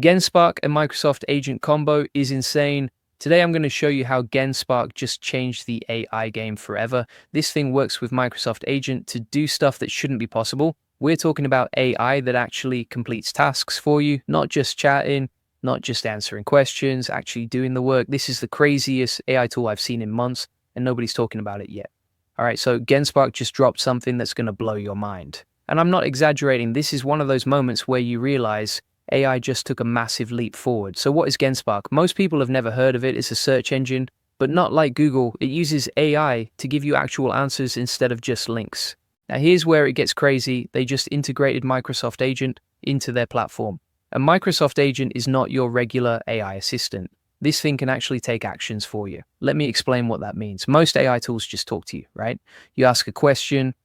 Genspark and Microsoft agent combo is insane. Today I'm going to show you how Genspark just changed the AI game forever. This thing works with Microsoft Agent to do stuff that shouldn't be possible. We're talking about AI that actually completes tasks for you, not just chatting, not just answering questions, actually doing the work. This is the craziest AI tool I've seen in months, and nobody's talking about it yet. All right, so Genspark just dropped something that's going to blow your mind. And I'm not exaggerating. This is one of those moments where you realize AI just took a massive leap forward. So what is Genspark? Most people have never heard of it. It's a search engine, but not like Google. It uses AI to give you actual answers instead of just links. Now here's where it gets crazy. They just integrated Microsoft Agent into their platform. A Microsoft Agent is not your regular AI assistant. This thing can actually take actions for you. Let me explain what that means. Most AI tools just talk to you, right? You ask a question,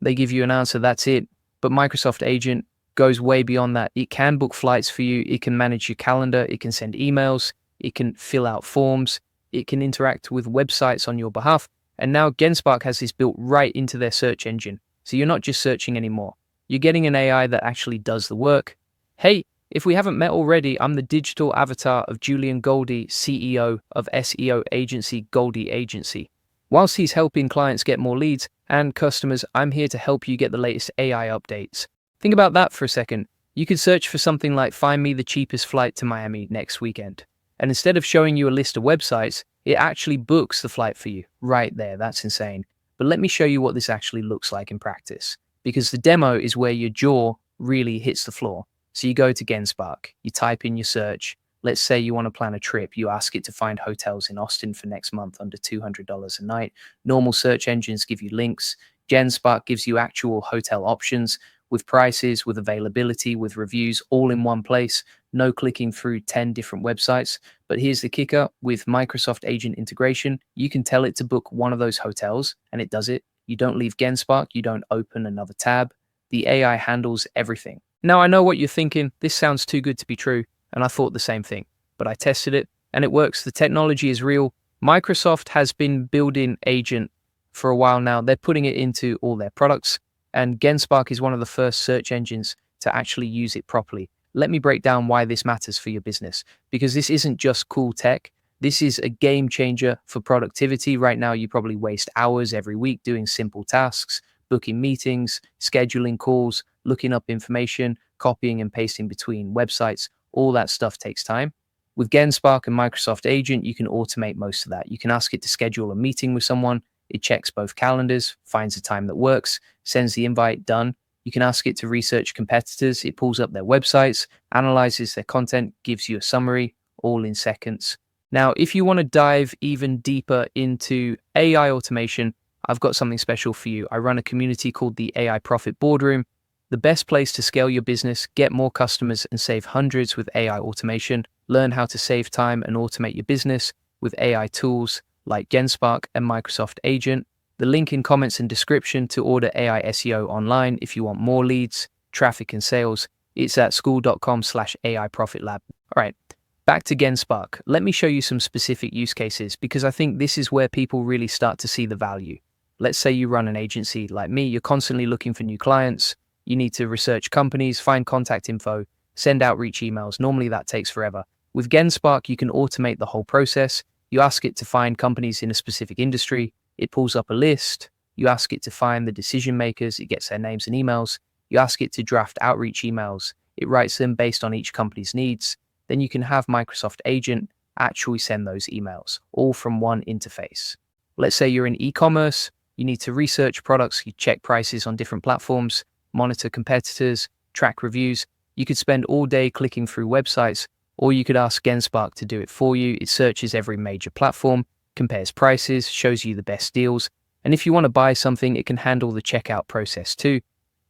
they give you an answer, that's it. But Microsoft Agent goes way beyond that. It can book flights for you, it can manage your calendar, it can send emails, it can fill out forms, it can interact with websites on your behalf. And now Genspark has this built right into their search engine. So you're not just searching anymore. You're getting an AI that actually does the work. Hey, if we haven't met already, I'm the digital avatar of Julian Goldie, CEO of SEO agency Goldie Agency. Whilst he's helping clients get more leads and customers, I'm here to help you get the latest AI updates. Think about that for a second. You could search for something like find me the cheapest flight to Miami next weekend. And instead of showing you a list of websites, it actually books the flight for you right there. That's insane. But let me show you what this actually looks like in practice, because the demo is where your jaw really hits the floor. So you go to Genspark, you type in your search. Let's say you want to plan a trip. You ask it to find hotels in Austin for next month under $200 a night. Normal search engines give you links. Genspark gives you actual hotel options with prices, with availability, with reviews, all in one place. No clicking through 10 different websites. But here's the kicker. With Microsoft Agent integration, you can tell it to book one of those hotels, and it does it. You don't leave Genspark. You don't open another tab. The AI handles everything. Now, I know what you're thinking. This sounds too good to be true. And I thought the same thing. But I tested it, and it works. The technology is real. Microsoft has been building Agent for a while now. They're putting it into all their products. And Genspark is one of the first search engines to actually use it properly. Let me break down why this matters for your business, because this isn't just cool tech. This is a game changer for productivity. Right now, you probably waste hours every week doing simple tasks, booking meetings, scheduling calls, looking up information, copying and pasting between websites. All that stuff takes time. With Genspark and Microsoft Agent, you can automate most of that. You can ask it to schedule a meeting with someone. It checks both calendars, finds a time that works, sends the invite, done. You can ask it to research competitors. It pulls up their websites, analyzes their content, gives you a summary, all in seconds. Now, if you want to dive even deeper into AI automation, I've got something special for you. I run a community called the AI Profit Boardroom, the best place to scale your business, get more customers, and save hundreds with AI automation. Learn how to save time and automate your business with AI tools like Genspark and Microsoft Agent. The link in comments and description to order AI SEO online if you want more leads, traffic, and sales. It's at school.com/AI Profit Lab. All right, back to Genspark. Let me show you some specific use cases because I think this is where people really start to see the value. Let's say you run an agency like me. You're constantly looking for new clients. You need to research companies, find contact info, send outreach emails. Normally that takes forever. With Genspark, you can automate the whole process. You ask it to find companies in a specific industry. It pulls up a list. You ask it to find the decision makers. It gets their names and emails. You ask it to draft outreach emails. It writes them based on each company's needs. Then you can have Microsoft Agent actually send those emails, all from one interface. Let's say you're in e-commerce. You need to research products. You check prices on different platforms, monitor competitors, track reviews. You could spend all day clicking through websites, or you could ask Genspark to do it for you. It searches every major platform, compares prices, shows you the best deals. And if you want to buy something, it can handle the checkout process too.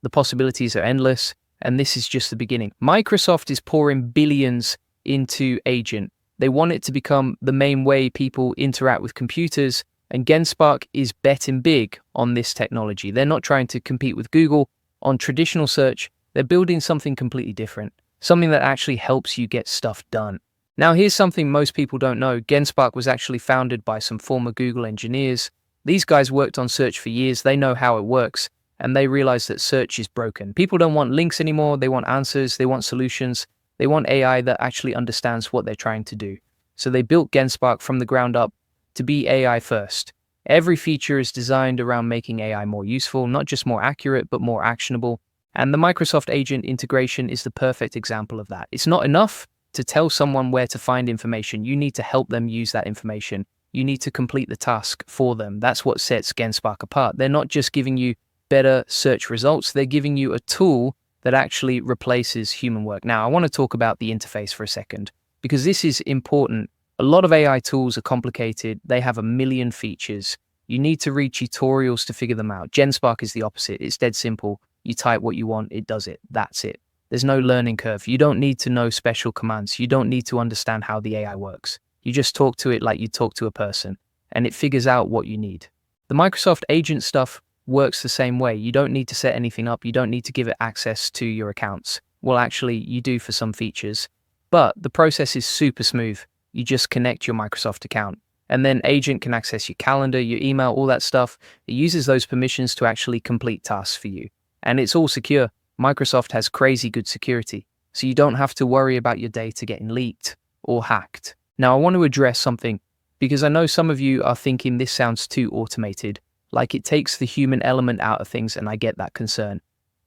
The possibilities are endless, and this is just the beginning. Microsoft is pouring billions into Agent. They want it to become the main way people interact with computers, and Genspark is betting big on this technology. They're not trying to compete with Google on traditional search. They're building something completely different, something that actually helps you get stuff done. Now, here's something most people don't know. Genspark was actually founded by some former Google engineers. These guys worked on search for years. They know how it works, and they realize that search is broken. People don't want links anymore. They want answers. They want solutions. They want AI that actually understands what they're trying to do. So they built Genspark from the ground up to be AI first. Every feature is designed around making AI more useful, not just more accurate, but more actionable. And the Microsoft Agent integration is the perfect example of that. It's not enough to tell someone where to find information. You need to help them use that information. You need to complete the task for them. That's what sets Genspark apart. They're not just giving you better search results, they're giving you a tool that actually replaces human work. Now, I want to talk about the interface for a second, because this is important. A lot of AI tools are complicated. They have a million features. You need to read tutorials to figure them out. Genspark is the opposite. It's dead simple. You type what you want, it does it. That's it. There's no learning curve. You don't need to know special commands. You don't need to understand how the AI works. You just talk to it like you talk to a person, and it figures out what you need. The Microsoft Agent stuff works the same way. You don't need to set anything up. You don't need to give it access to your accounts. Well, actually, you do for some features, but the process is super smooth. You just connect your Microsoft account, and then Agent can access your calendar, your email, all that stuff. It uses those permissions to actually complete tasks for you. And it's all secure. Microsoft has crazy good security, so you don't have to worry about your data getting leaked or hacked. Now, I want to address something, because I know some of you are thinking this sounds too automated, like it takes the human element out of things, and I get that concern.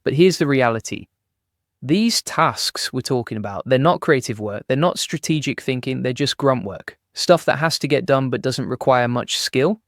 But here's the reality. These tasks we're talking about, they're not creative work, they're not strategic thinking, they're just grunt work. Stuff that has to get done but doesn't require much skill.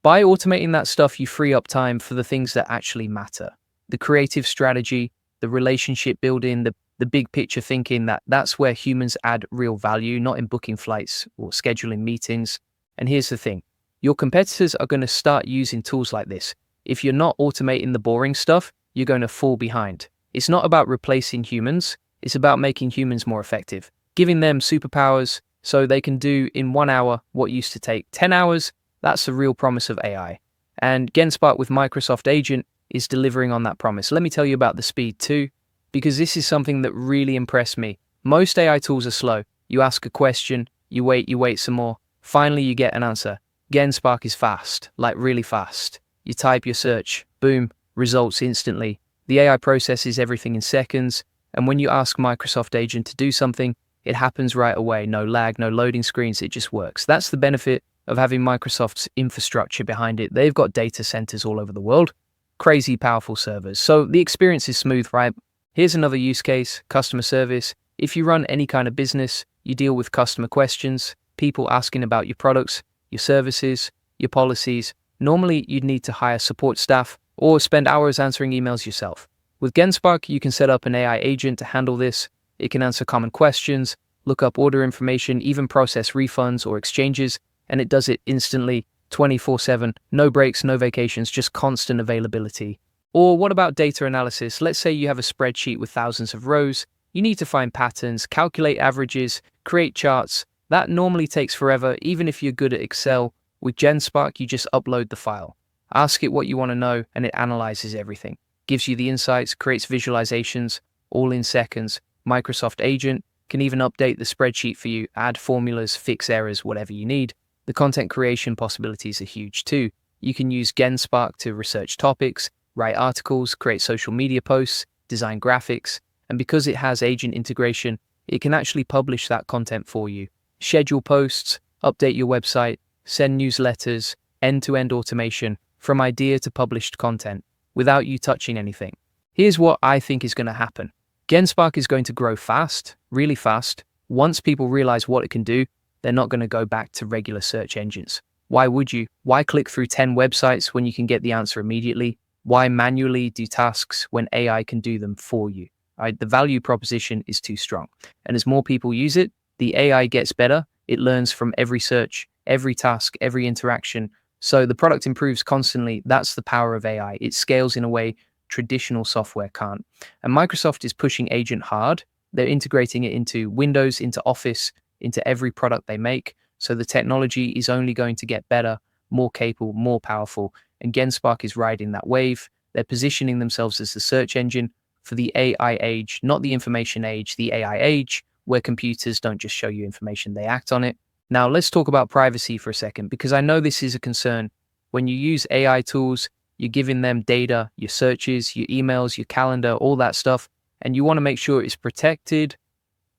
By automating that stuff, you free up time for the things that actually matter. The creative strategy, the relationship building, the big picture thinking, that's where humans add real value, not in booking flights or scheduling meetings. And here's the thing. Your competitors are going to start using tools like this. If you're not automating the boring stuff, you're going to fall behind. It's not about replacing humans. It's about making humans more effective, giving them superpowers so they can do in 1 hour what used to take 10 hours. That's the real promise of AI. And Genspark with Microsoft Agent is delivering on that promise. Let me tell you about the speed too, because this is something that really impressed me. Most AI tools are slow. You ask a question, you wait some more. Finally, you get an answer. Genspark is fast, like really fast. You type your search, boom, results instantly. The AI processes everything in seconds, and when you ask Microsoft Agent to do something, it happens right away. No lag, no loading screens, it just works. That's the benefit of having Microsoft's infrastructure behind it. They've got data centers all over the world, crazy powerful servers. So the experience is smooth, right? Here's another use case, customer service. If you run any kind of business, you deal with customer questions, people asking about your products, your services, your policies. Normally, you'd need to hire support staff or spend hours answering emails yourself. With Genspark, you can set up an AI agent to handle this. It can answer common questions, look up order information, even process refunds or exchanges, and it does it instantly, 24/7, no breaks, no vacations, just constant availability. Or what about data analysis? Let's say you have a spreadsheet with thousands of rows. You need to find patterns, calculate averages, create charts. That normally takes forever, even if you're good at Excel. With Genspark, you just upload the file. Ask it what you want to know, and it analyzes everything. Gives you the insights, creates visualizations, all in seconds. Microsoft Agent can even update the spreadsheet for you, add formulas, fix errors, whatever you need. The content creation possibilities are huge too. You can use Genspark to research topics, write articles, create social media posts, design graphics, and because it has agent integration, it can actually publish that content for you. Schedule posts, update your website, send newsletters, end-to-end automation, from idea to published content, without you touching anything. Here's what I think is going to happen. Genspark is going to grow fast, really fast. Once people realize what it can do, they're not going to go back to regular search engines. Why would you? Why click through 10 websites when you can get the answer immediately? Why manually do tasks when AI can do them for you? Right? The value proposition is too strong. And as more people use it, the AI gets better. It learns from every search, every task, every interaction. So the product improves constantly. That's the power of AI. It scales in a way traditional software can't. And Microsoft is pushing Agent hard. They're integrating it into Windows, into Office, into every product they make. So the technology is only going to get better, more capable, more powerful. And Genspark is riding that wave. They're positioning themselves as the search engine for the AI age, not the information age, the AI age, where computers don't just show you information, they act on it. Now, let's talk about privacy for a second, because I know this is a concern. When you use AI tools, you're giving them data, your searches, your emails, your calendar, all that stuff, and you want to make sure it's protected,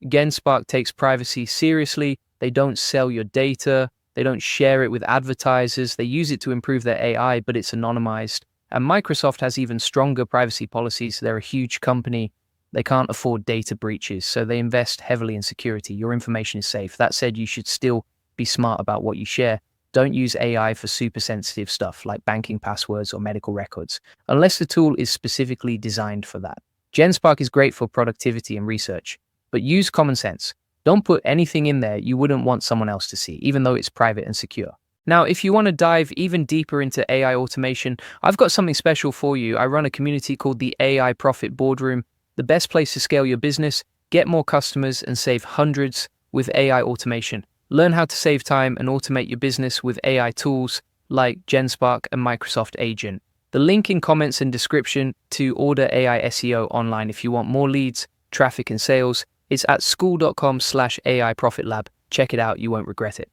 Genspark takes privacy seriously. They don't sell your data. They don't share it with advertisers. They use it to improve their AI, but it's anonymized. And Microsoft has even stronger privacy policies. They're a huge company. They can't afford data breaches, so they invest heavily in security. Your information is safe. That said, you should still be smart about what you share. Don't use AI for super sensitive stuff like banking passwords or medical records, unless the tool is specifically designed for that. Genspark is great for productivity and research, but use common sense. Don't put anything in there you wouldn't want someone else to see, even though it's private and secure. Now, if you want to dive even deeper into AI automation, I've got something special for you. I run a community called the AI Profit Boardroom, the best place to scale your business, get more customers, and save hundreds with AI automation. Learn how to save time and automate your business with AI tools like Genspark and Microsoft Agent. The link in comments and description to order AI SEO online if you want more leads, traffic, and sales. It's at school.com/AI Profit Lab. Check it out, you won't regret it.